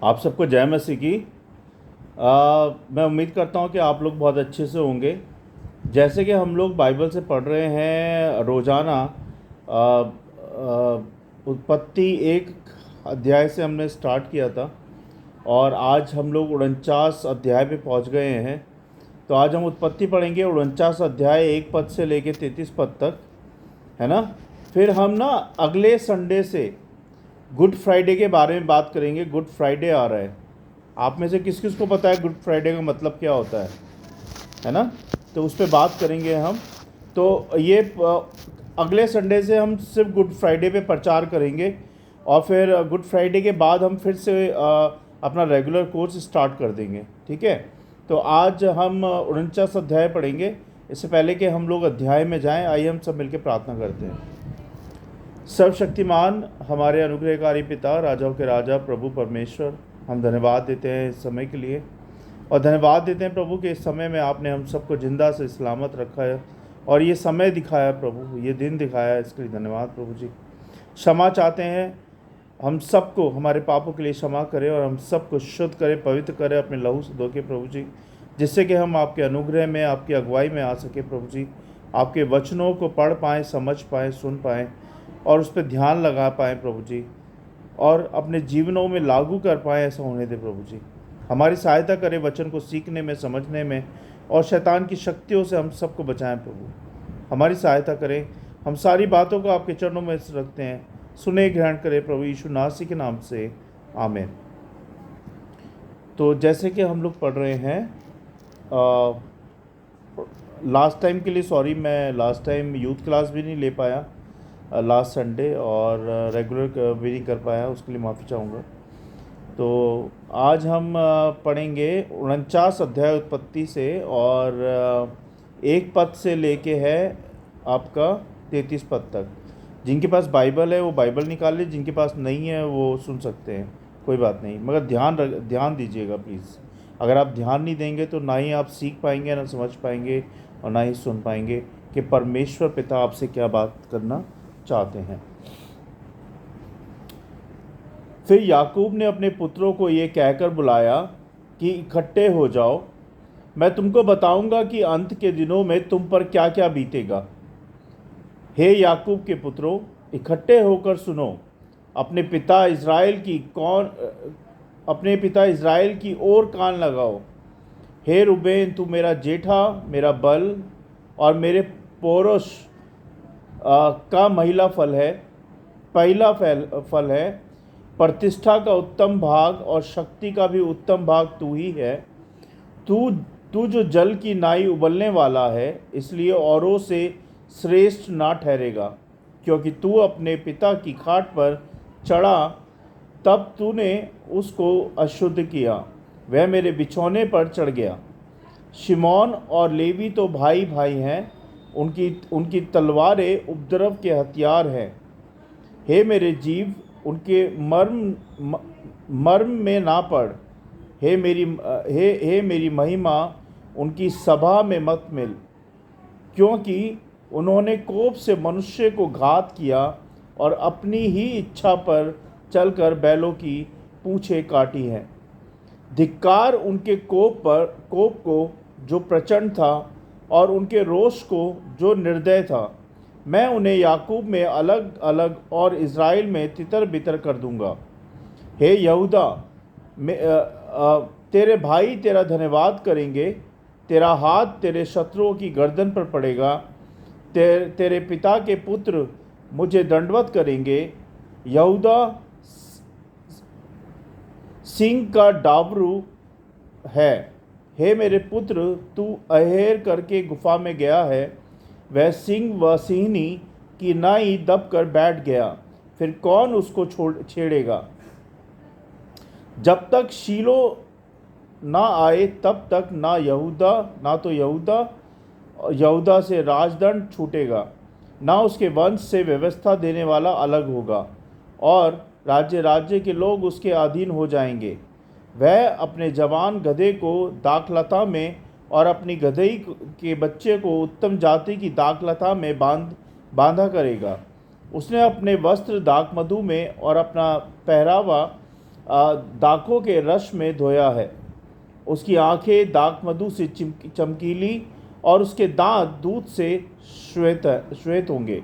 आप सबको जय मसीह की। मैं उम्मीद करता हूँ कि आप लोग बहुत अच्छे से होंगे। जैसे कि हम लोग बाइबल से पढ़ रहे हैं रोज़ाना। उत्पत्ति एक अध्याय से हमने स्टार्ट किया था और आज हम लोग 49 अध्याय पे पहुँच गए हैं। तो आज हम उत्पत्ति पढ़ेंगे 49 अध्याय 1 पद से लेके 33 पद तक, है ना। फिर हम ना अगले संडे से गुड फ्राइडे के बारे में बात करेंगे। गुड फ्राइडे आ रहा है। आप में से किस किस को पता है गुड फ्राइडे का मतलब क्या होता है ना। तो उस पर बात करेंगे हम। तो ये अगले संडे से हम सिर्फ गुड फ्राइडे पे प्रचार करेंगे और फिर गुड फ्राइडे के बाद हम फिर से अपना रेगुलर कोर्स स्टार्ट कर देंगे, ठीक है। तो आज हम 49 अध्याय पढ़ेंगे। इससे पहले कि हम लोग अध्याय में जाएं, आइए हम सब मिलकर प्रार्थना करते हैं। सर्वशक्तिमान हमारे अनुग्रहकारी पिता, राजाओं के राजा, प्रभु परमेश्वर, हम धन्यवाद देते हैं इस समय के लिए और धन्यवाद देते हैं प्रभु कि इस समय में आपने हम सबको जिंदा से सलामत रखा है और ये समय दिखाया प्रभु, ये दिन दिखाया, इसके लिए धन्यवाद प्रभु जी। क्षमा चाहते हैं, हम सबको हमारे पापों के लिए क्षमा करें और हम सबको शुद्ध करें, पवित्र करें अपने लहू से धो के प्रभु जी, जिससे कि हम आपके अनुग्रह में, आपकी अगुवाई में आ सके प्रभु जी। आपके वचनों को पढ़ पाएँ, समझ पाएँ, सुन पाएँ और उस पर ध्यान लगा पाएँ प्रभु जी और अपने जीवनों में लागू कर पाएँ। ऐसा होने दे प्रभु जी। हमारी सहायता करें वचन को सीखने में, समझने में और शैतान की शक्तियों से हम सबको बचाएं प्रभु। हमारी सहायता करें। हम सारी बातों को आपके चरणों में रखते हैं। सुने, ग्रहण करें प्रभु यीशु नासी के नाम से, आमीन। तो जैसे कि हम लोग पढ़ रहे हैं, लास्ट टाइम के लिए सॉरी, मैं लास्ट टाइम यूथ क्लास भी नहीं ले पाया लास्ट संडे और रेगुलर भी नहीं कर पाया, उसके लिए माफ़ी चाहूँगा। तो आज हम पढ़ेंगे 49 अध्याय उत्पत्ति से और 1 पद से लेके है आपका 33 पद तक। जिनके पास बाइबल है वो बाइबल निकाल ले, जिनके पास नहीं है वो सुन सकते हैं, कोई बात नहीं, मगर ध्यान दीजिएगा प्लीज़। अगर आप ध्यान नहीं देंगे तो ना ही आप सीख पाएंगे, ना समझ पाएंगे और ना ही सुन पाएंगे कि परमेश्वर पिता आपसे क्या बात करना चाहते हैं। फिर याकूब ने अपने पुत्रों को ये कहकर बुलाया कि इकट्ठे हो जाओ, मैं तुमको बताऊंगा कि अंत के दिनों में तुम पर क्या क्या बीतेगा। हे याकूब के पुत्रों, इकट्ठे होकर सुनो, अपने पिता इज़राइल की ओर कान लगाओ। हे रूबेन, तू मेरा जेठा, मेरा बल और मेरे पौरुष का महिला पहला फल है। प्रतिष्ठा का उत्तम भाग और शक्ति का भी उत्तम भाग तू ही है। तू जो जल की नाई उबलने वाला है, इसलिए औरों से श्रेष्ठ ना ठहरेगा, क्योंकि तू अपने पिता की खाट पर चढ़ा, तब तूने उसको अशुद्ध किया, वह मेरे बिछौने पर चढ़ गया। शिमोन और लेवी तो भाई भाई हैं, उनकी तलवारें उपद्रव के हथियार हैं। हे मेरे जीव, उनके मर्म में ना पड़। हे मेरी महिमा, उनकी सभा में मत मिल, क्योंकि उन्होंने कोप से मनुष्य को घात किया और अपनी ही इच्छा पर चलकर बैलों की पूँछें काटी हैं। धिक्कार उनके कोप को जो प्रचंड था और उनके रोष को जो निर्दय था। मैं उन्हें याकूब में अलग अलग और इज़राइल में तितर बितर कर दूंगा। हे यहूदा, तेरे भाई तेरा धन्यवाद करेंगे, तेरा हाथ तेरे शत्रुओं की गर्दन पर पड़ेगा। तेरे पिता के पुत्र मुझे दंडवत करेंगे। यहूदा सिंह का डाबरू है। हे मेरे पुत्र, तू अहेर करके गुफा में गया है। वह सिंह व सिंहनी की नाई दब कर बैठ गया, फिर कौन उसको छेड़ेगा। जब तक शीलो ना आए तब तक ना तो यहूदा से राजदंड छूटेगा, ना उसके वंश से व्यवस्था देने वाला अलग होगा, और राज्य के लोग उसके अधीन हो जाएंगे। वह अपने जवान गधे को दाखलता में और अपनी गधई के बच्चे को उत्तम जाति की दाखलता में बांधा करेगा। उसने अपने वस्त्र दाखमधु में और अपना पहरावा दाखों के रस में धोया है। उसकी आंखें दाख मधु से चमकीली और उसके दांत दूध से श्वेत होंगे।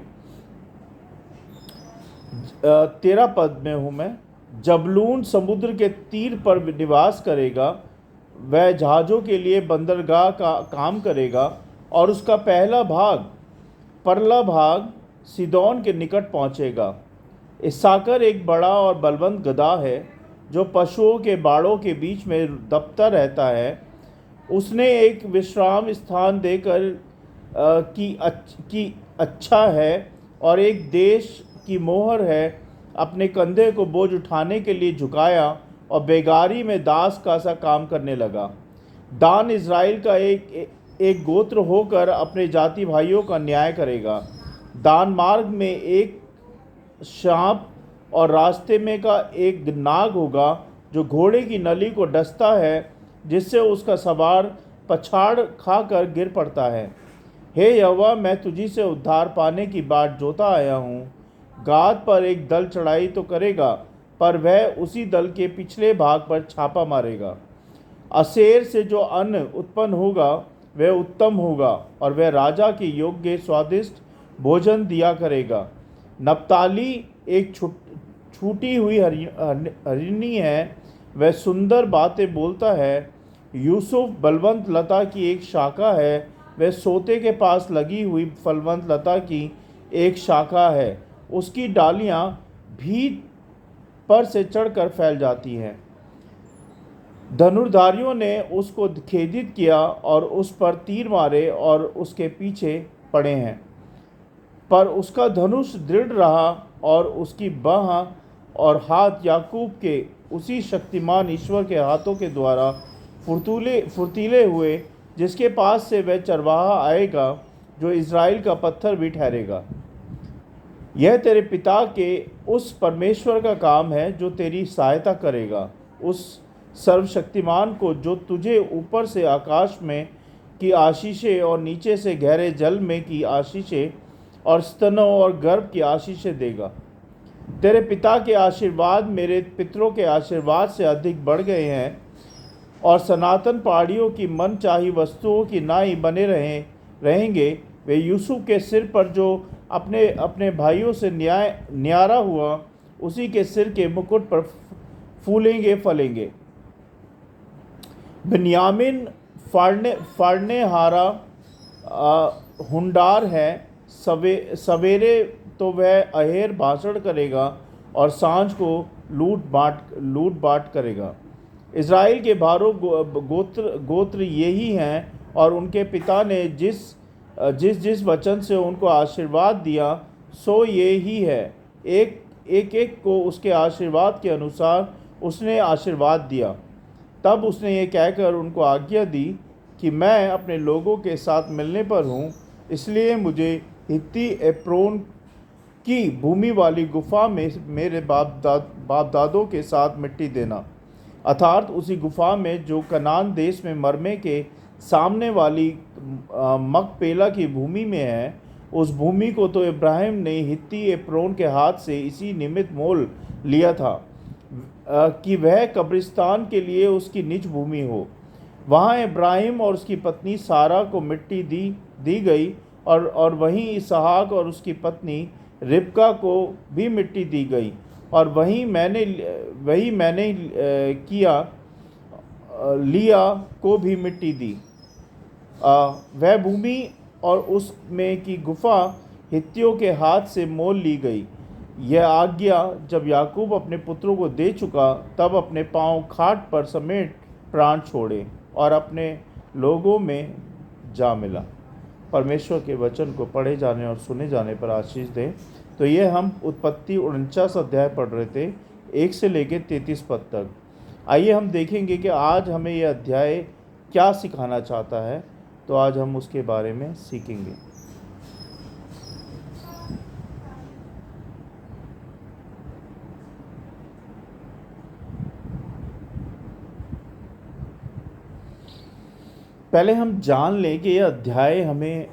13 पद में हूँ मैं। जबलून समुद्र के तीर पर निवास करेगा, वह जहाज़ों के लिए बंदरगाह का काम करेगा और उसका परला भाग सीदोन के निकट पहुँचेगा। इस्साकर एक बड़ा और बलवंत गधा है जो पशुओं के बाड़ों के बीच में दबता रहता है। उसने एक विश्राम स्थान देकर कि अच्छा है और एक देश की मोहर है। अपने कंधे को बोझ उठाने के लिए झुकाया और बेगारी में दास का सा काम करने लगा। दान इज़राइल का एक गोत्र होकर अपने जाति भाइयों का न्याय करेगा। दान मार्ग में एक सांप और रास्ते में का एक नाग होगा जो घोड़े की नली को डसता है, जिससे उसका सवार पछाड़ खाकर गिर पड़ता है। हे यहोवा, मैं तुझी से उद्धार पाने की बाट जोता आया हूँ। गाद पर एक दल चढ़ाई तो करेगा, पर वह उसी दल के पिछले भाग पर छापा मारेगा। असेर से जो अन्न उत्पन्न होगा वह उत्तम होगा और वह राजा के योग्य स्वादिष्ट भोजन दिया करेगा। नप्ताली एक छूटी हुई हरिणी है, वह सुंदर बातें बोलता है। यूसुफ बलवंत लता की एक शाखा है, वह सोते के पास लगी हुई फलवंत लता की एक शाखा है। उसकी डालियां भीत पर से चढ़कर फैल जाती हैं। धनुर्धारियों ने उसको खेदित किया और उस पर तीर मारे और उसके पीछे पड़े हैं, पर उसका धनुष दृढ़ रहा और उसकी बाह और हाथ याकूब के उसी शक्तिमान ईश्वर के हाथों के द्वारा फुर्तीले हुए, जिसके पास से वह चरवाहा आएगा जो इज़राइल का पत्थर भी ठहरेगा। यह तेरे पिता के उस परमेश्वर का काम है जो तेरी सहायता करेगा, उस सर्वशक्तिमान को जो तुझे ऊपर से आकाश में की आशीषें और नीचे से गहरे जल में की आशीषें और स्तनों और गर्भ की आशीषें देगा। तेरे पिता के आशीर्वाद मेरे पितरों के आशीर्वाद से अधिक बढ़ गए हैं और सनातन पहाड़ियों की मनचाही वस्तुओं की नाई बने रहेंगे। वे यूसुफ के सिर पर जो अपने अपने भाइयों से न्यारा हुआ, उसी के सिर के मुकुट पर फूलेंगे फलेंगे। बिन्यामीन फाड़ने हारा हुंडार है। सवेरे तो वह अहेर भाषण करेगा और सांझ को लूट बाट करेगा। इज़राइल के 12 गोत्र यही हैं और उनके पिता ने जिस वचन से उनको आशीर्वाद दिया सो ये ही है। एक को उसके आशीर्वाद के अनुसार उसने आशीर्वाद दिया। तब उसने ये कहकर उनको आज्ञा दी कि मैं अपने लोगों के साथ मिलने पर हूँ, इसलिए मुझे हित्ती एप्रोन की भूमि वाली गुफा में मेरे बाप दादों के साथ मिट्टी देना, अर्थात उसी गुफा में जो कनान देश में मरमे के सामने वाली मकपेला की भूमि में है। उस भूमि को तो इब्राहिम ने हित्ती एप्रोन के हाथ से इसी निमित्त मोल लिया था कि वह कब्रिस्तान के लिए उसकी निज भूमि हो। वहाँ इब्राहिम और उसकी पत्नी सारा को मिट्टी दी गई और वहीं इसहाक और उसकी पत्नी रिबका को भी मिट्टी दी गई और वही मैंने लिया को भी मिट्टी दी। वह भूमि और उसमें की गुफा हित्तियों के हाथ से मोल ली गई। यह आज्ञा जब याकूब अपने पुत्रों को दे चुका, तब अपने पांव खाट पर समेट प्राण छोड़े और अपने लोगों में जा मिला। परमेश्वर के वचन को पढ़े जाने और सुने जाने पर आशीष दें। तो ये हम उत्पत्ति 49 अध्याय पढ़ रहे थे, 1 से लेकर 33 पद तक। आइए हम देखेंगे कि आज हमें यह अध्याय क्या सिखाना चाहता है। तो आज हम उसके बारे में सीखेंगे। पहले हम जान लें कि यह अध्याय हमें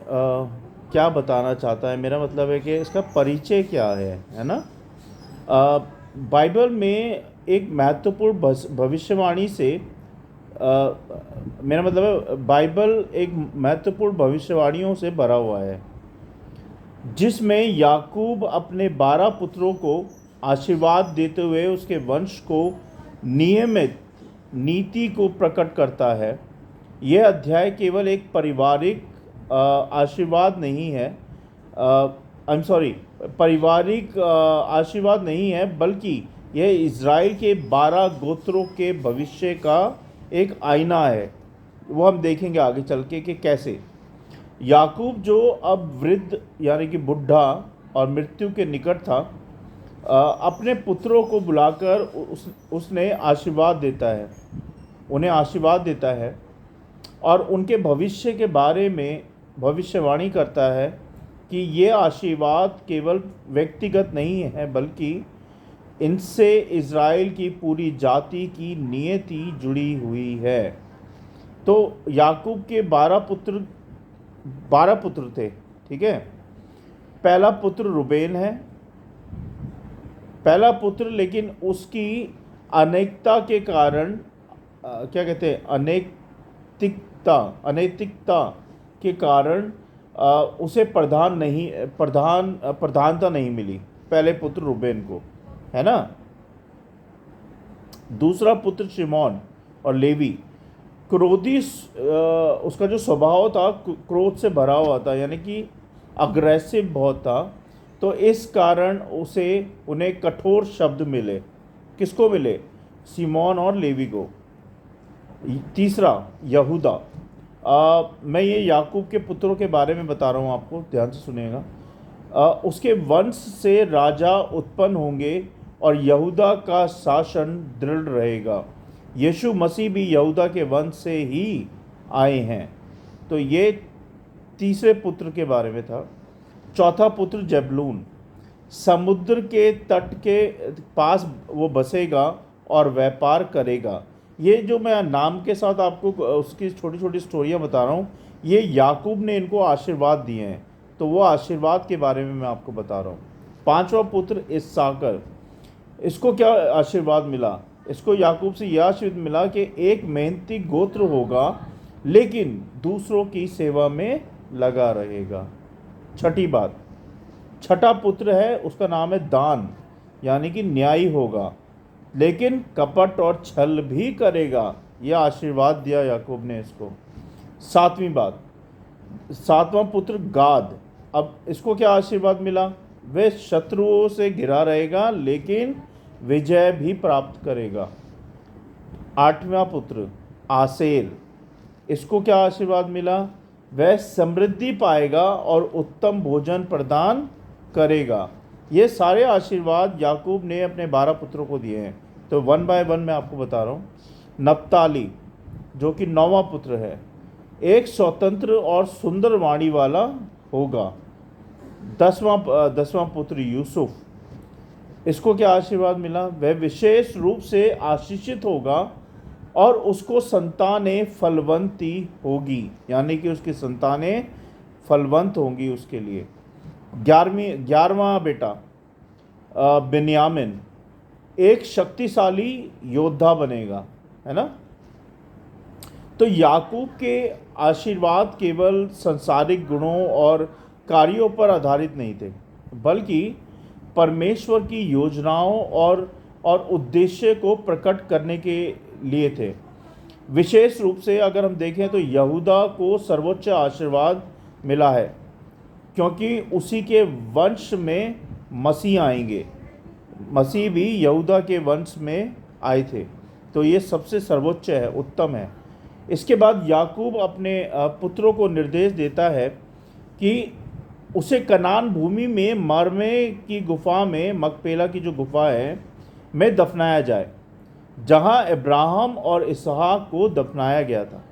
क्या बताना चाहता है। मेरा मतलब है कि इसका परिचय क्या है ना। बाइबल में एक महत्वपूर्ण भविष्यवाणी से मेरा मतलब है बाइबल एक महत्वपूर्ण भविष्यवाणियों से भरा हुआ है, जिसमें याकूब अपने 12 पुत्रों को आशीर्वाद देते हुए उसके वंश को नियमित नीति को प्रकट करता है। यह अध्याय केवल एक पारिवारिक आशीर्वाद नहीं है, पारिवारिक आशीर्वाद नहीं है, बल्कि यह इज़राइल के 12 गोत्रों के भविष्य का एक आईना है। वो हम देखेंगे आगे चल के कि कैसे याकूब, जो अब वृद्ध यानी कि बुढ़ा और मृत्यु के निकट था, अपने पुत्रों को बुलाकर उसने आशीर्वाद देता है, उन्हें आशीर्वाद देता है और उनके भविष्य के बारे में भविष्यवाणी करता है कि ये आशीर्वाद केवल व्यक्तिगत नहीं है, बल्कि इनसे इज़राइल की पूरी जाति की नियति जुड़ी हुई है। तो याकूब के 12 पुत्र थे, ठीक है। पहला पुत्र रुबेन है, पहला पुत्र, लेकिन उसकी अनेकता के कारण क्या कहते हैं, अनैतिकता के कारण उसे प्रधानता नहीं मिली, पहले पुत्र रुबेन को, है ना। दूसरा पुत्र शिमोन और लेवी, क्रोधी उसका जो स्वभाव था क्रोध से भरा हुआ था, यानी कि अग्रेसिव बहुत था, तो इस कारण उन्हें कठोर शब्द मिले। किसको मिले? शिमोन और लेवी को। तीसरा यहूदा, मैं ये याकूब के पुत्रों के बारे में बता रहा हूँ, आपको ध्यान से सुनिएगा। उसके वंश से राजा उत्पन्न होंगे और यहूदा का शासन दृढ़ रहेगा। यीशु मसीह भी यहूदा के वंश से ही आए हैं। तो ये तीसरे पुत्र के बारे में था। चौथा पुत्र जबूलून, समुद्र के तट के पास वो बसेगा और व्यापार करेगा। ये जो मैं नाम के साथ आपको उसकी छोटी छोटी स्टोरियाँ बता रहा हूँ, ये याकूब ने इनको आशीर्वाद दिए हैं, तो वो आशीर्वाद के बारे में मैं आपको बता रहा हूँ। पांचवा पुत्र इस्साकर, इसको क्या आशीर्वाद मिला? इसको याकूब से यह आशीर्वाद मिला कि एक मेहनती गोत्र होगा, लेकिन दूसरों की सेवा में लगा रहेगा। छठी बात, छठा पुत्र है, उसका नाम है दान, यानी कि न्यायी होगा, लेकिन कपट और छल भी करेगा। यह आशीर्वाद दिया याकूब ने इसको। सातवीं बात, सातवां पुत्र गाद, अब इसको क्या आशीर्वाद मिला? वह शत्रुओं से घिरा रहेगा, लेकिन विजय भी प्राप्त करेगा। आठवां पुत्र आसेर, इसको क्या आशीर्वाद मिला? वह समृद्धि पाएगा और उत्तम भोजन प्रदान करेगा। ये सारे आशीर्वाद याकूब ने अपने 12 पुत्रों को दिए हैं। तो 1 बाय 1 मैं आपको बता रहा हूँ। नप्ताली, जो कि 9वां पुत्र है, एक स्वतंत्र और सुंदर वाणी वाला होगा। 10वां पुत्र यूसुफ, इसको क्या आशीर्वाद मिला? वह विशेष रूप से आशीषित होगा और उसको संतानें फलवंती होगी, यानी कि उसकी संतानें फलवंत होंगी उसके लिए। 11वां बेटा बिन्यामिन, एक शक्तिशाली योद्धा बनेगा, है ना। तो याकूब के आशीर्वाद केवल सांसारिक गुणों और कार्यों पर आधारित नहीं थे, बल्कि परमेश्वर की योजनाओं और उद्देश्य को प्रकट करने के लिए थे। विशेष रूप से अगर हम देखें तो यहूदा को सर्वोच्च आशीर्वाद मिला है, क्योंकि उसी के वंश में मसीह आएंगे। मसीह भी यहूदा के वंश में आए थे, तो ये सबसे सर्वोच्च है, उत्तम है। इसके बाद याकूब अपने पुत्रों को निर्देश देता है कि उसे कनान भूमि में मरमे की गुफा में, मकपेला की जो गुफा है, में दफनाया जाए, जहां इब्राहिम और इसहाक को दफनाया गया था।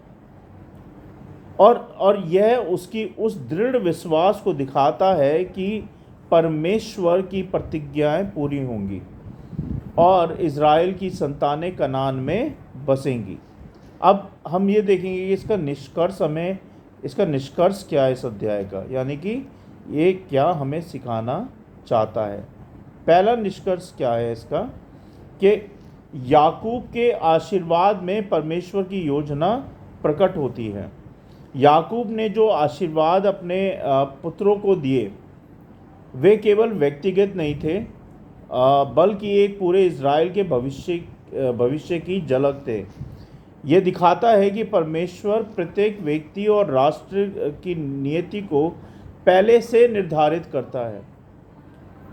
और यह उसकी उस दृढ़ विश्वास को दिखाता है कि परमेश्वर की प्रतिज्ञाएं पूरी होंगी और इज़राइल की संतानें कनान में बसेंगी। अब हम ये देखेंगे कि इसका निष्कर्ष क्या है इस अध्याय का, यानी कि ये क्या हमें सिखाना चाहता है। पहला निष्कर्ष क्या है इसका, कि याकूब के आशीर्वाद में परमेश्वर की योजना प्रकट होती है। याकूब ने जो आशीर्वाद अपने पुत्रों को दिए वे केवल व्यक्तिगत नहीं थे, बल्कि एक पूरे इज़राइल के भविष्य की झलक थे। ये दिखाता है कि परमेश्वर प्रत्येक व्यक्ति और राष्ट्र की नियति को पहले से निर्धारित करता है,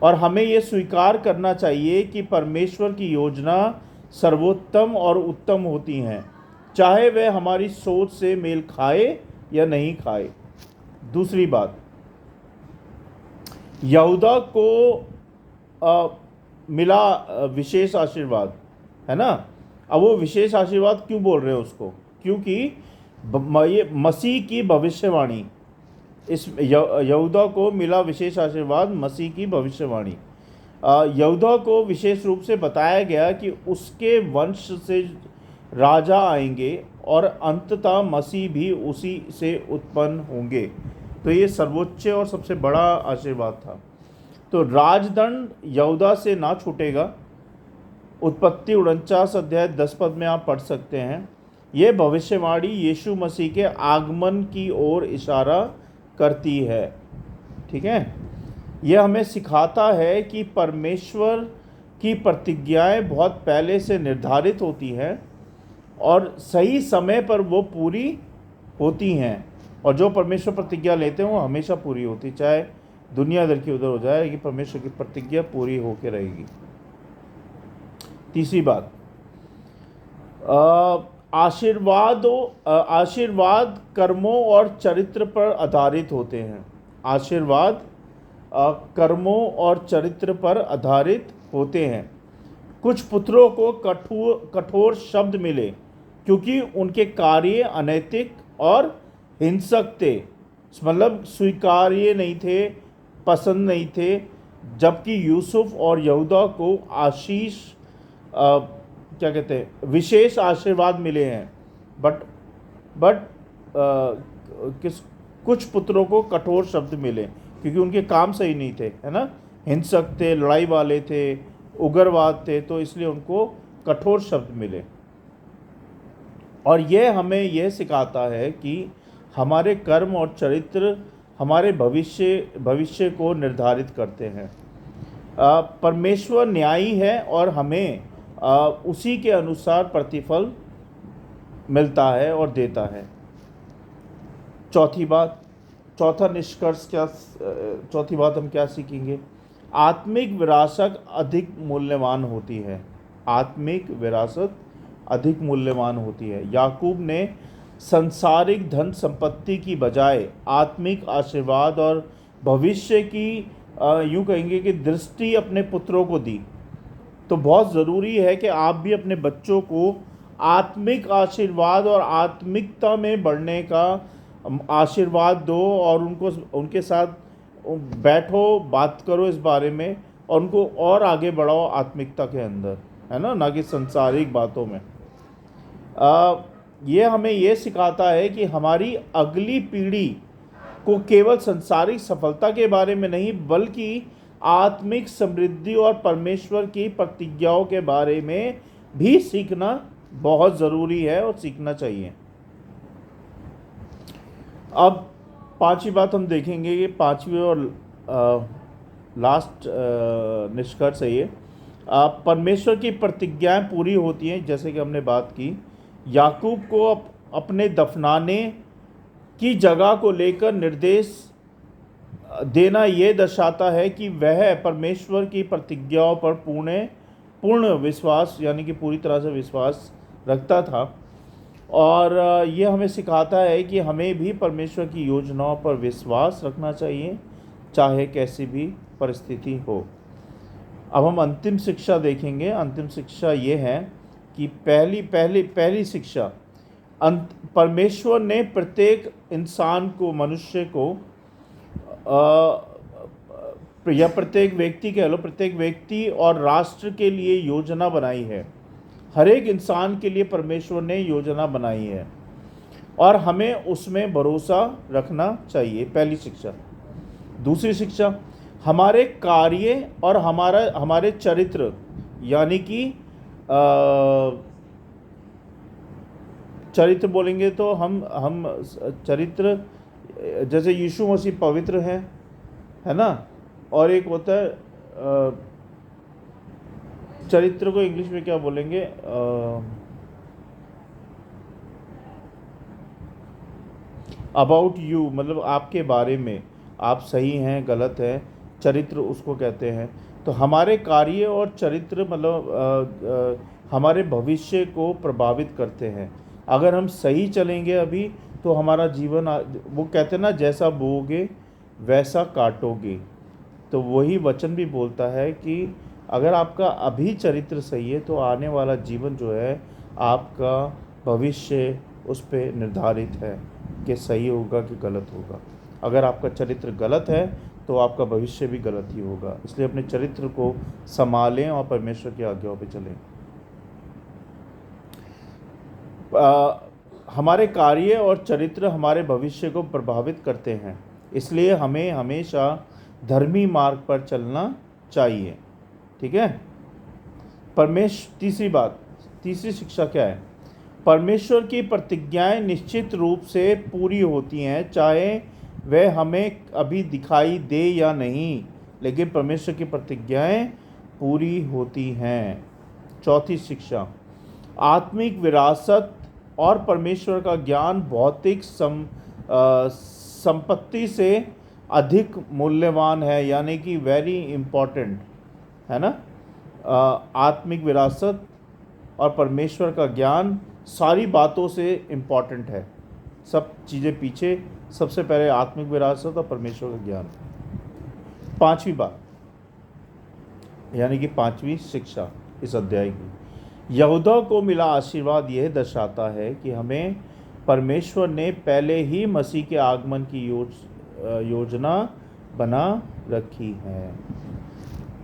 और हमें ये स्वीकार करना चाहिए कि परमेश्वर की योजना सर्वोत्तम और उत्तम होती हैं, चाहे वह हमारी सोच से मेल खाए या नहीं खाए। दूसरी बात, यहूदा को मिला विशेष आशीर्वाद, है ना। अब वो विशेष आशीर्वाद क्यों बोल रहे हैं उसको? क्योंकि ये मसीह की भविष्यवाणी, इस यहूदा को मिला विशेष आशीर्वाद मसीह की भविष्यवाणी। यहूदा को विशेष रूप से बताया गया कि उसके वंश से राजा आएंगे और अंततः मसीह भी उसी से उत्पन्न होंगे। तो ये सर्वोच्च और सबसे बड़ा आशीर्वाद था। तो राजदंड यहूदा से ना छूटेगा। उत्पत्ति 49 अध्याय 10 पद में आप पढ़ सकते हैं। ये भविष्यवाणी यीशु मसीह के आगमन की ओर इशारा करती है। ठीक है, यह हमें सिखाता है कि परमेश्वर की प्रतिज्ञाएं बहुत पहले से निर्धारित होती हैं और सही समय पर वो पूरी होती हैं, और जो परमेश्वर प्रतिज्ञा लेते हैं वो हमेशा पूरी होती, चाहे दुनिया इधर की उधर हो जाए, कि परमेश्वर की प्रतिज्ञा पूरी होकर रहेगी। तीसरी बात, आशीर्वाद कर्मों और चरित्र पर आधारित होते हैं। आशीर्वाद कर्मों और चरित्र पर आधारित होते हैं। कुछ पुत्रों को कठोर शब्द मिले क्योंकि उनके कार्य अनैतिक और हिंसक थे, मतलब स्वीकार्य नहीं थे, पसंद नहीं थे। जबकि यूसुफ और यहूदा को आशीष क्या कहते हैं, विशेष आशीर्वाद मिले हैं। बट कुछ पुत्रों को कठोर शब्द मिले क्योंकि उनके काम सही नहीं थे, है ना, हिंसक थे, लड़ाई वाले थे, उग्रवाद थे, तो इसलिए उनको कठोर शब्द मिले। और यह हमें यह सिखाता है कि हमारे कर्म और चरित्र हमारे भविष्य को निर्धारित करते हैं। परमेश्वर न्यायी है और हमें उसी के अनुसार प्रतिफल मिलता है और देता है। चौथा निष्कर्ष क्या, चौथी बात हम क्या सीखेंगे? आत्मिक विरासत अधिक मूल्यवान होती है। आत्मिक विरासत अधिक मूल्यवान होती है। याकूब ने सांसारिक धन संपत्ति की बजाय आत्मिक आशीर्वाद और भविष्य की यूँ कहेंगे कि दृष्टि अपने पुत्रों को दी। तो बहुत ज़रूरी है कि आप भी अपने बच्चों को आत्मिक आशीर्वाद और आत्मिकता में बढ़ने का आशीर्वाद दो, और उनके साथ बैठो, बात करो इस बारे में, और उनको और आगे बढ़ाओ आत्मिकता के अंदर, है ना कि सांसारिक बातों में। ये हमें ये सिखाता है कि हमारी अगली पीढ़ी को केवल सांसारिक सफलता के बारे में नहीं, बल्कि आत्मिक समृद्धि और परमेश्वर की प्रतिज्ञाओं के बारे में भी सीखना बहुत ज़रूरी है और सीखना चाहिए। अब पांचवी बात हम देखेंगे, ये पांचवी और लास्ट निष्कर्ष है ये, परमेश्वर की प्रतिज्ञाएं पूरी होती हैं। जैसे कि हमने बात की, याकूब को अपने दफनाने की जगह को लेकर निर्देश देना ये दर्शाता है कि वह परमेश्वर की प्रतिज्ञाओं पर पूर्ण विश्वास, यानी कि पूरी तरह से विश्वास रखता था। और ये हमें सिखाता है कि हमें भी परमेश्वर की योजनाओं पर विश्वास रखना चाहिए, चाहे कैसी भी परिस्थिति हो। अब हम अंतिम शिक्षा देखेंगे। अंतिम शिक्षा ये है कि पहली शिक्षा, परमेश्वर ने प्रत्येक इंसान को, मनुष्य को, या प्रत्येक व्यक्ति कह लो, प्रत्येक व्यक्ति और राष्ट्र के लिए योजना बनाई है। हर एक इंसान के लिए परमेश्वर ने योजना बनाई है और हमें उसमें भरोसा रखना चाहिए, पहली शिक्षा। दूसरी शिक्षा, हमारे कार्य और हमारे चरित्र, यानी कि चरित्र बोलेंगे तो हम चरित्र, जैसे यीशु मसीह पवित्र है ना। और एक होता है चरित्र को इंग्लिश में क्या बोलेंगे, अबाउट यू, मतलब आपके बारे में, आप सही हैं गलत हैं, चरित्र उसको कहते हैं। तो हमारे कार्य और चरित्र मतलब हमारे भविष्य को प्रभावित करते हैं। अगर हम सही चलेंगे अभी तो हमारा जीवन वो कहते हैं ना, जैसा बोओगे वैसा काटोगे। तो वही वचन भी बोलता है कि अगर आपका अभी चरित्र सही है तो आने वाला जीवन जो है, आपका भविष्य उस पर निर्धारित है कि सही होगा कि गलत होगा। अगर आपका चरित्र गलत है तो आपका भविष्य भी गलत ही होगा। इसलिए अपने चरित्र को संभालें और परमेश्वर की आज्ञाओं पे चलें। हमारे कार्य और चरित्र हमारे भविष्य को प्रभावित करते हैं, इसलिए हमें हमेशा धर्मी मार्ग पर चलना चाहिए। ठीक है। तीसरी शिक्षा क्या है? परमेश्वर की प्रतिज्ञाएं निश्चित रूप से पूरी होती हैं, चाहे वह हमें अभी दिखाई दे या नहीं, लेकिन परमेश्वर की प्रतिज्ञाएं पूरी होती हैं। चौथी शिक्षा, आत्मिक विरासत और परमेश्वर का ज्ञान भौतिक संपत्ति से अधिक मूल्यवान है, यानी कि वेरी इम्पोर्टेंट है ना। आत्मिक विरासत और परमेश्वर का ज्ञान सारी बातों से इम्पॉर्टेंट है। सब चीज़ें पीछे, सबसे पहले आत्मिक विरासत और परमेश्वर का ज्ञान। पांचवी बात, यानी कि पांचवी शिक्षा इस अध्याय की, यहूदा को मिला आशीर्वाद यह दर्शाता है कि हमें परमेश्वर ने पहले ही मसीह के आगमन की योजना बना रखी है।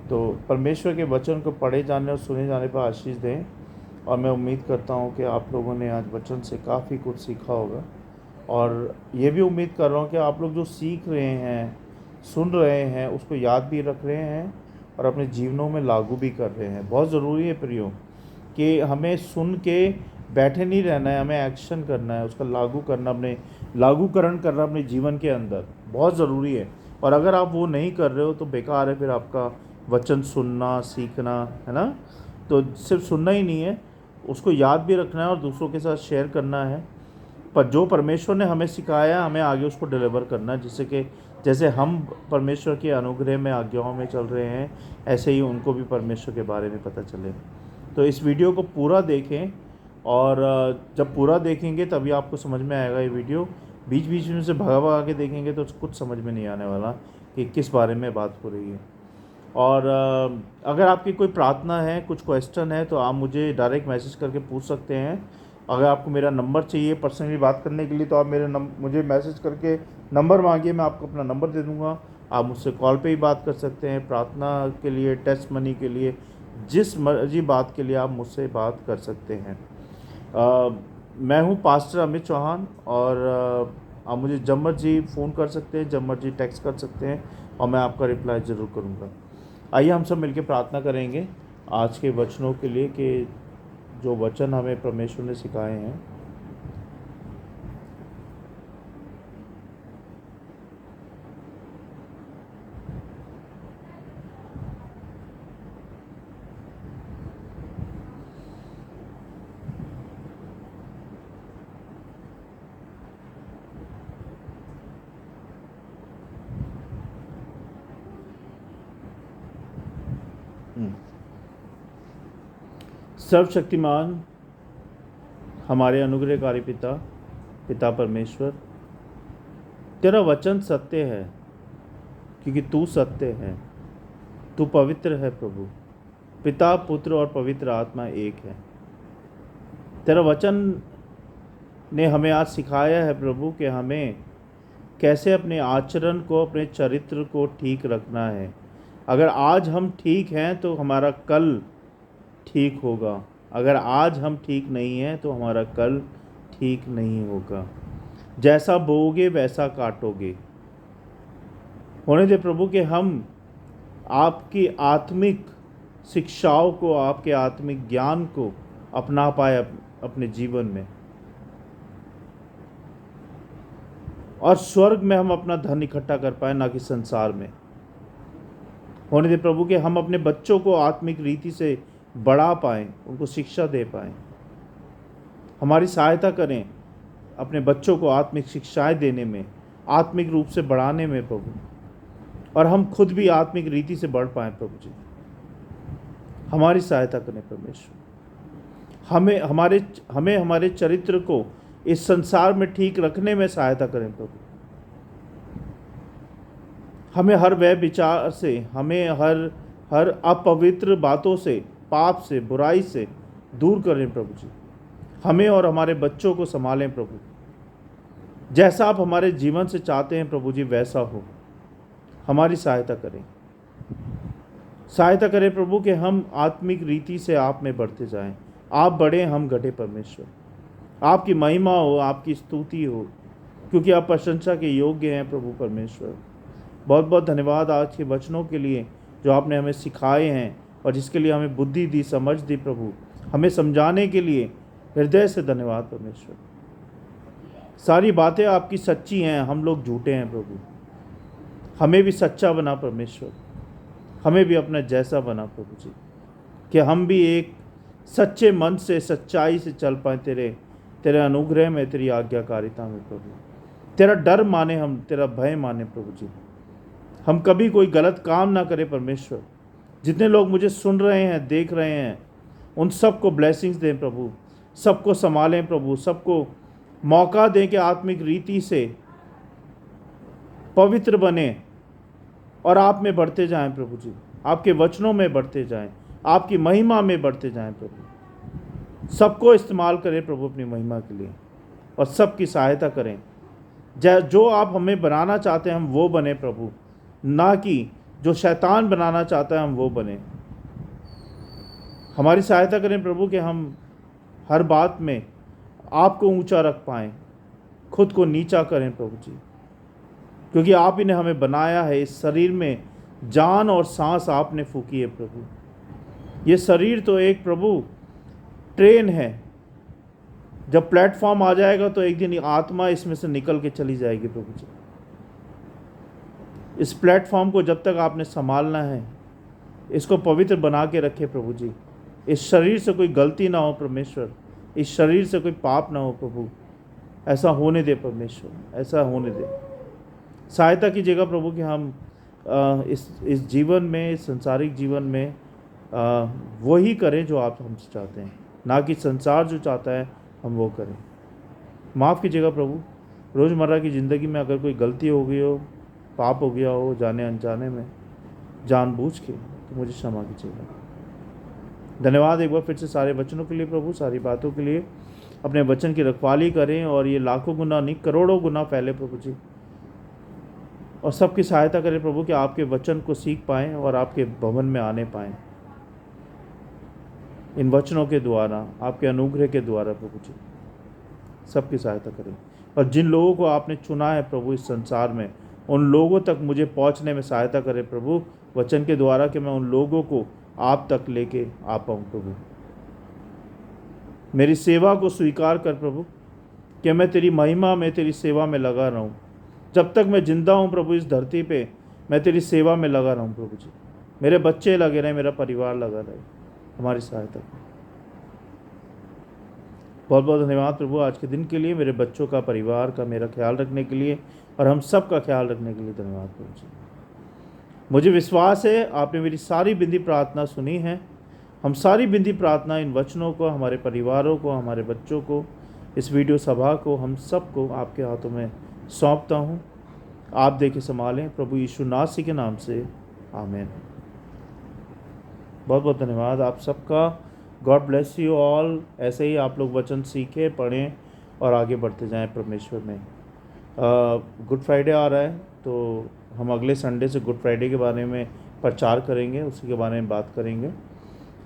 तो परमेश्वर के वचन को पढ़े जाने और सुने जाने पर आशीष दें। और मैं उम्मीद करता हूँ कि आप लोगों ने आज वचन से काफ़ी कुछ सीखा होगा, और ये भी उम्मीद कर रहा हूँ कि आप लोग जो सीख रहे हैं, सुन रहे हैं, उसको याद भी रख रहे हैं और अपने जीवनों में लागू भी कर रहे हैं। बहुत ज़रूरी है प्रियो कि हमें सुन के बैठे नहीं रहना है, हमें एक्शन करना है, उसका लागूकरण करना अपने जीवन के अंदर बहुत ज़रूरी है। और अगर आप वो नहीं कर रहे हो तो बेकार है फिर आपका वचन सुनना, सीखना, है ना। तो सिर्फ सुनना ही नहीं है, उसको याद भी रखना है और दूसरों के साथ शेयर करना है। पर जो परमेश्वर ने हमें सिखाया, हमें आगे उसको डिलीवर करना है, जिससे कि जैसे हम परमेश्वर के अनुग्रह में, आज्ञाओं में चल रहे हैं, ऐसे ही उनको भी परमेश्वर के बारे में पता चले। तो इस वीडियो को पूरा देखें, और जब पूरा देखेंगे तभी आपको समझ में आएगा ये वीडियो। बीच बीच में से भगा के देखेंगे तो कुछ समझ में नहीं आने वाला कि किस बारे में बात हो रही है। और अगर आपकी कोई प्रार्थना है, कुछ क्वेश्चन है, तो आप मुझे डायरेक्ट मैसेज करके पूछ सकते हैं। अगर आपको मेरा नंबर चाहिए पर्सनली बात करने के लिए तो आप मुझे मैसेज करके नंबर मांगिए, मैं आपको अपना नंबर दे दूँगा। आप मुझसे कॉल पे ही बात कर सकते हैं। प्रार्थना के लिए, टेस्ट मनी के लिए, जिस मर्जी बात के लिए आप मुझसे बात कर सकते हैं। मैं हूँ पास्टर अमित चौहान, और आप मुझे जब मर्जी फ़ोन कर सकते हैं, जब मर्जी टेक्स्ट कर सकते हैं, और मैं आपका रिप्लाई ज़रूर करूँगा। आइए हम सब मिलकर प्रार्थना करेंगे आज के वचनों के लिए, कि जो वचन हमें परमेश्वर ने सिखाए हैं। सर्वशक्तिमान हमारे अनुग्रहकारी पिता परमेश्वर, तेरा वचन सत्य है, क्योंकि तू सत्य है, तू पवित्र है प्रभु। पिता, पुत्र और पवित्र आत्मा एक है। तेरा वचन ने हमें आज सिखाया है प्रभु कि हमें कैसे अपने आचरण को, अपने चरित्र को ठीक रखना है। अगर आज हम ठीक हैं तो हमारा कल ठीक होगा, अगर आज हम ठीक नहीं हैं तो हमारा कल ठीक नहीं होगा। जैसा बोओगे वैसा काटोगे। होने दे प्रभु कि हम आपकी आत्मिक शिक्षाओं को, आपके आत्मिक ज्ञान को अपना पाए अपने जीवन में, और स्वर्ग में हम अपना धन इकट्ठा कर पाए, ना कि संसार में। होने दे प्रभु कि हम अपने बच्चों को आत्मिक रीति से बढ़ा पाएँ, उनको शिक्षा दे पाएँ। हमारी सहायता करें अपने बच्चों को आत्मिक शिक्षाएं देने में, आत्मिक रूप से बढ़ाने में प्रभु, और हम खुद भी आत्मिक रीति से बढ़ पाएँ प्रभु जी। हमारी सहायता करें परमेश्वर। हमें हमारे चरित्र को इस संसार में ठीक रखने में सहायता करें प्रभु। हमें हर वह विचार से, हमें हर अपवित्र बातों से, पाप से, बुराई से दूर करें प्रभु जी। हमें और हमारे बच्चों को संभालें प्रभु। जैसा आप हमारे जीवन से चाहते हैं प्रभु जी, वैसा हो। हमारी सहायता करें। सहायता करें प्रभु कि हम आत्मिक रीति से आप में बढ़ते जाएं। आप बढ़ें, हम घटे परमेश्वर। आपकी महिमा हो, आपकी स्तुति हो, क्योंकि आप प्रशंसा के योग्य हैं प्रभु परमेश्वर। बहुत बहुत धन्यवाद आज के वचनों के लिए जो आपने हमें सिखाए हैं, और जिसके लिए हमें बुद्धि दी, समझ दी प्रभु। हमें समझाने के लिए हृदय से धन्यवाद परमेश्वर। सारी बातें आपकी सच्ची हैं, हम लोग झूठे हैं प्रभु। हमें भी सच्चा बना परमेश्वर। हमें भी अपना जैसा बना प्रभु जी, कि हम भी एक सच्चे मन से, सच्चाई से चल पाएँ तेरे अनुग्रह में, तेरी आज्ञाकारिता में प्रभु। तेरा डर माने हम, तेरा भय माने प्रभु जी। हम कभी कोई गलत काम ना करें परमेश्वर। जितने लोग मुझे सुन रहे हैं, देख रहे हैं, उन सबको ब्लेसिंग्स दें प्रभु। सबको संभालें प्रभु। सबको मौका दें कि आत्मिक रीति से पवित्र बने और आप में बढ़ते जाएं प्रभु जी। आपके वचनों में बढ़ते जाएं, आपकी महिमा में बढ़ते जाएं प्रभु। सबको इस्तेमाल करें प्रभु अपनी महिमा के लिए, और सबकी सहायता करें। जो आप हमें बनाना चाहते हैं हम वो बने प्रभु, ना कि जो शैतान बनाना चाहता है हम वो बने। हमारी सहायता करें प्रभु कि हम हर बात में आपको ऊंचा रख पाएँ, खुद को नीचा करें प्रभु जी, क्योंकि आप ही ने हमें बनाया है। इस शरीर में जान और सांस आपने फूकी है प्रभु। ये शरीर तो एक प्रभु ट्रेन है, जब प्लेटफॉर्म आ जाएगा तो एक दिन आत्मा इसमें से निकल के चली जाएगी प्रभु जी। इस प्लेटफॉर्म को जब तक आपने संभालना है, इसको पवित्र बना के रखे प्रभु जी। इस शरीर से कोई गलती ना हो परमेश्वर, इस शरीर से कोई पाप ना हो प्रभु। ऐसा होने दे परमेश्वर, ऐसा होने दे। सहायता कीजिएगा प्रभु कि हम इस जीवन में, इस संसारिक जीवन में वही करें जो आप हमसे चाहते हैं, ना कि संसार जो चाहता है हम वो करें। माफ़ कीजिएगा प्रभु। रोज़मर्रा की ज़िंदगी में अगर कोई गलती हो गई हो, पाप हो गया हो, जाने अनजाने में, जानबूझ के, तो मुझे क्षमा कीजिएगा। धन्यवाद एक बार फिर से सारे वचनों के लिए प्रभु, सारी बातों के लिए। अपने वचन की रखवाली करें, और ये लाखों गुना नहीं, करोड़ों गुना फैले प्रभु जी। और सबकी सहायता करें प्रभु कि आपके वचन को सीख पाएँ और आपके भवन में आने पाएँ, इन वचनों के द्वारा, आपके अनुग्रह के द्वारा प्रभु जी। सबकी सहायता करें, और जिन लोगों को आपने चुना है प्रभु इस संसार में, उन लोगों तक मुझे पहुंचने में सहायता करें प्रभु वचन के द्वारा, कि मैं उन लोगों को आप तक लेके आ पाऊँ प्रभु। मेरी सेवा को स्वीकार कर प्रभु, कि मैं तेरी महिमा में, तेरी सेवा में लगा रहूँ। जब तक मैं जिंदा हूँ प्रभु इस धरती पे, मैं तेरी सेवा में लगा रहूँ प्रभु जी। मेरे बच्चे लगे रहें, मेरा परिवार लगा रहे। हमारी सहायता करें। बहुत बहुत धन्यवाद प्रभु आज के दिन के लिए, मेरे बच्चों का, परिवार का, मेरा ख्याल रखने के लिए, और हम सब का ख्याल रखने के लिए धन्यवाद प्रभु जी। मुझे विश्वास है आपने मेरी सारी बिंदी प्रार्थना सुनी है। हम सारी बिंदी प्रार्थना, इन वचनों को, हमारे परिवारों को, हमारे बच्चों को, इस वीडियो सभा को, हम सबको आपके हाथों में सौंपता हूँ। आप देखे संभालें प्रभु यीशु नासी के नाम से, आमीन। बहुत बहुत धन्यवाद आप सबका। God bless you all. ऐसे ही आप लोग वचन सीखें, पढ़ें और आगे बढ़ते जाएं परमेश्वर में। गुड फ्राइडे आ रहा है, तो हम अगले संडे से गुड फ्राइडे के बारे में प्रचार करेंगे, उसी के बारे में बात करेंगे।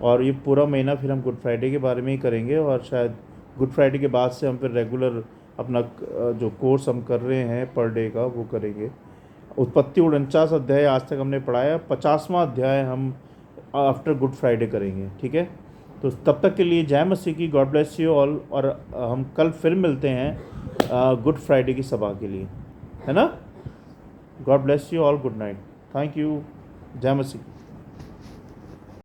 और ये पूरा महीना फिर हम गुड फ्राइडे के बारे में ही करेंगे, और शायद गुड फ्राइडे के बाद से हम फिर रेगुलर अपना जो कोर्स हम कर रहे हैं पर डे का, वो करेंगे। उत्पत्ति 49 अध्याय आज तक हमने पढ़ाया, 50वां अध्याय हम आफ्टर गुड फ्राइडे करेंगे, ठीक है। तो तब तक के लिए जय मसीह की, गॉड ब्लेस यू ऑल, और हम कल फिर मिलते हैं गुड फ्राइडे की सभा के लिए, है ना। God bless you all, good night, thank you, जय मसीह।